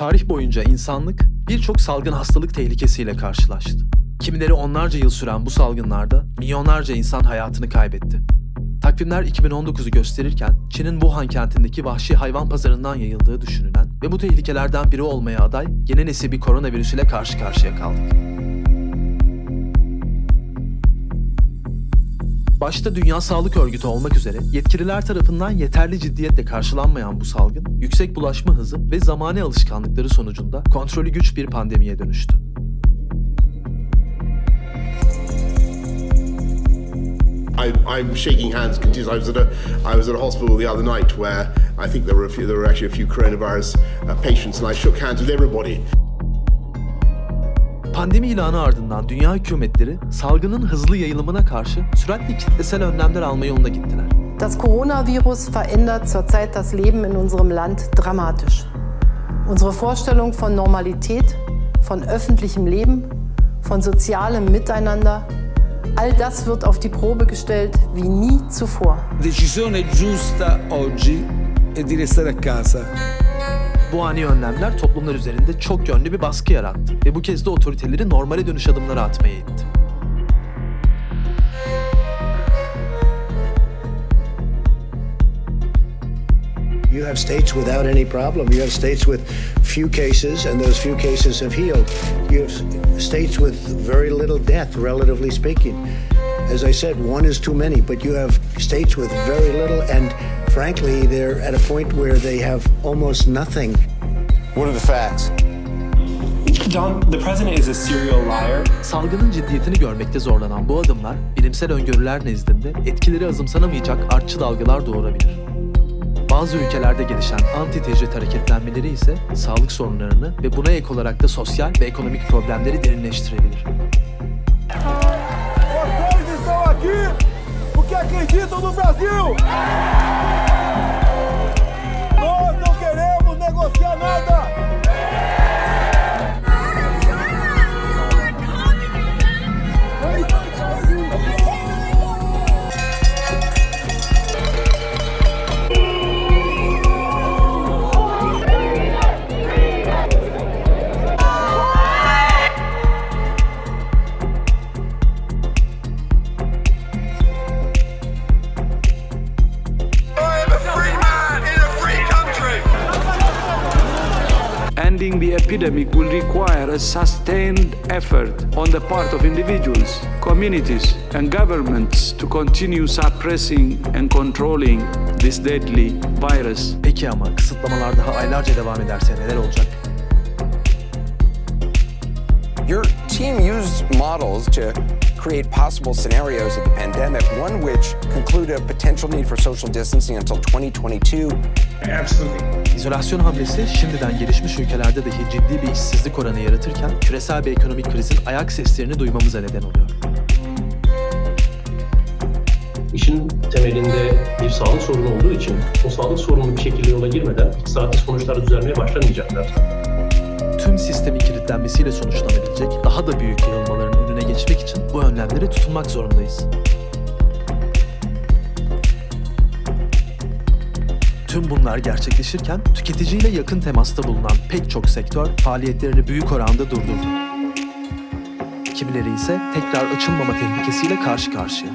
Tarih boyunca insanlık birçok salgın hastalık tehlikesiyle karşılaştı. Kimileri onlarca yıl süren bu salgınlarda milyonlarca insan hayatını kaybetti. Takvimler 2019'u gösterirken Çin'in Wuhan kentindeki vahşi hayvan pazarından yayıldığı düşünülen ve bu tehlikelerden biri olmaya aday yeni nesil bir koronavirüs ile karşı karşıya kaldık. Başta Dünya Sağlık Örgütü olmak üzere yetkililer tarafından yeterli ciddiyetle karşılanmayan bu salgın, yüksek bulaşma hızı ve zamane alışkanlıkları sonucunda kontrolü güç bir pandemiye dönüştü. I'm shaking hands continuously. I was at a hospital the other night where I think there were actually a few coronavirus patients, and I shook hands with everybody. Pandemi ilanı ardından dünya hükümetleri salgının hızlı yayılımına karşı süratli kitlesel önlemler alma yoluna gittiler. Das Coronavirus verändert zurzeit das Leben in unserem Land dramatisch. Unsere Vorstellung von Normalität, von öffentlichem Leben, von sozialem Miteinander, all das wird auf die Probe gestellt wie nie zuvor. Decisione giusta oggi è di restare a casa. Bu ani önlemler toplumlar üzerinde çok yönlü bir baskı yarattı ve bu kez de otoriteleri normale dönüş adımları atmaya itti. You have states without any problem. You have states with few cases, and those few cases have healed. You have states with very little death, relatively speaking. As I said, one is too many, but you have states with very little, and frankly, they're at a point where they have almost nothing. What are the facts? John, the president is a serial liar. Salgının ciddiyetini görmekte zorlanan bu adımlar, bilimsel öngörüler nezdinde etkileri azımsanamayacak artçı dalgalar doğurabilir. Bazı ülkelerde gelişen anti-tecrit hareketlenmeleri ise sağlık sorunlarını ve buna ek olarak da sosyal ve ekonomik problemleri derinleştirebilir. Vocês estão aqui porque acreditam no Brasil! Nós não queremos negociar nada! Ending the epidemic will require a sustained effort on the part of individuals, communities, and governments to continue suppressing and controlling this deadly virus. Peki ama kısıtlamalar daha aylarca devam ederse neler olacak? Your team used models to create possible scenarios of the pandemic, one which concluded a potential need for social distancing until 2022. Absolutely. İzolasyon hamlesi şimdiden gelişmiş ülkelerde dahi ciddi bir işsizlik oranı yaratırken küresel bir ekonomik krizin ayak seslerini duymamıza neden oluyor. İşin temelinde bir sağlık sorunu olduğu için o sağlık sorunu bir şekilde yola girmeden iktisadi sonuçlar düzelmeye başlamayacaklar. Tüm sistemin kilitlenmesiyle sonuçlanabilecek daha da büyük yayılmaların önüne geçmek için bu önlemlere tutunmak zorundayız. Tüm bunlar gerçekleşirken tüketiciyle yakın temasta bulunan pek çok sektör faaliyetlerini büyük oranda durdurdu. Kimileri ise tekrar açılmama tehlikesiyle karşı karşıya.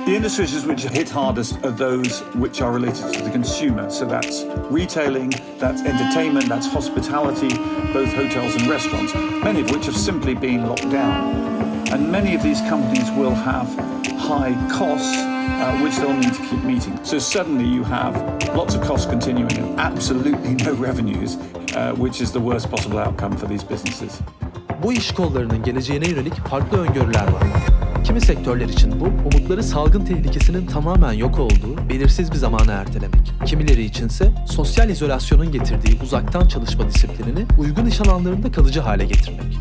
The industries which are hit hardest are those which are related to the consumer. So that's retailing, that's entertainment, that's hospitality, both hotels and restaurants, many of which have simply been locked down. And many of these companies will have high costs, which they'll need to keep meeting. So suddenly you have lots of costs continuing and absolutely no revenues, which is the worst possible outcome for these businesses. Bu iş kollarının geleceğine yönelik farklı öngörüler var. Kimi sektörler için bu, umutları salgın tehlikesinin tamamen yok olduğu belirsiz bir zamana ertelemek. Kimileri içinse sosyal izolasyonun getirdiği uzaktan çalışma disiplinini uygun iş alanlarında kalıcı hale getirmek.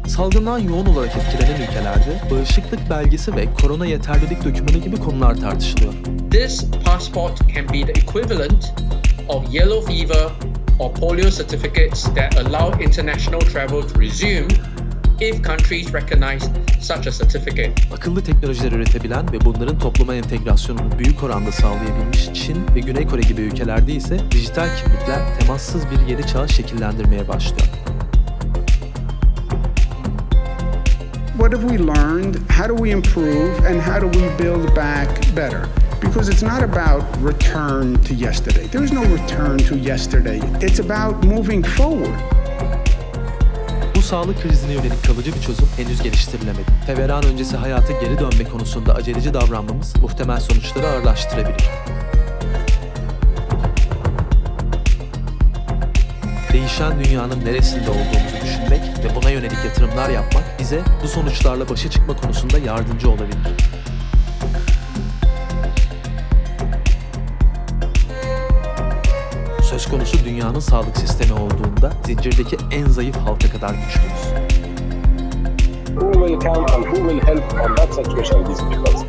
Salgından yoğun olarak etkilenen ülkelerde bağışıklık belgesi ve korona yeterlilik dokümanı gibi konular tartışılıyor. This passport can be the equivalent of yellow fever or polio certificates that allow international travel to resume if countries recognize such a certificate. Akıllı teknolojiler üretebilen ve bunların topluma entegrasyonunu büyük oranda sağlayabilmiş Çin ve Güney Kore gibi ülkelerde ise dijital kimlikler temassız bir yeni çağ şekillendirmeye başlıyor. What have we learned? How do we improve? And how do we build back better? Because it's not about return to yesterday. There is no return to yesterday. It's about moving forward. Bu sağlık krizine yönelik kalıcı bir çözüm henüz geliştirilemedi. Feveran öncesi hayata geri dönme konusunda aceleci davranmamız muhtemel sonuçları ağırlaştırabilir. Değişen dünyanın neresinde olduğumuzu düşünmek ve buna yönelik yatırımlar yapmak bize bu sonuçlarla başa çıkma konusunda yardımcı olabilir. Söz konusu dünyanın sağlık sistemi olduğunda zincirdeki en zayıf halka kadar güçlüyüz. Who will come and who will help on that situation these people?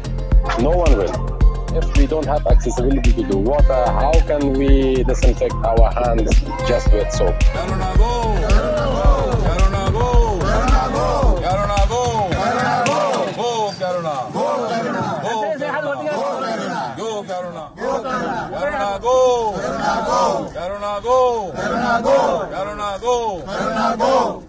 No one will. If we don't have accessibility to the water, how can we disinfect our hands just with soap? Go!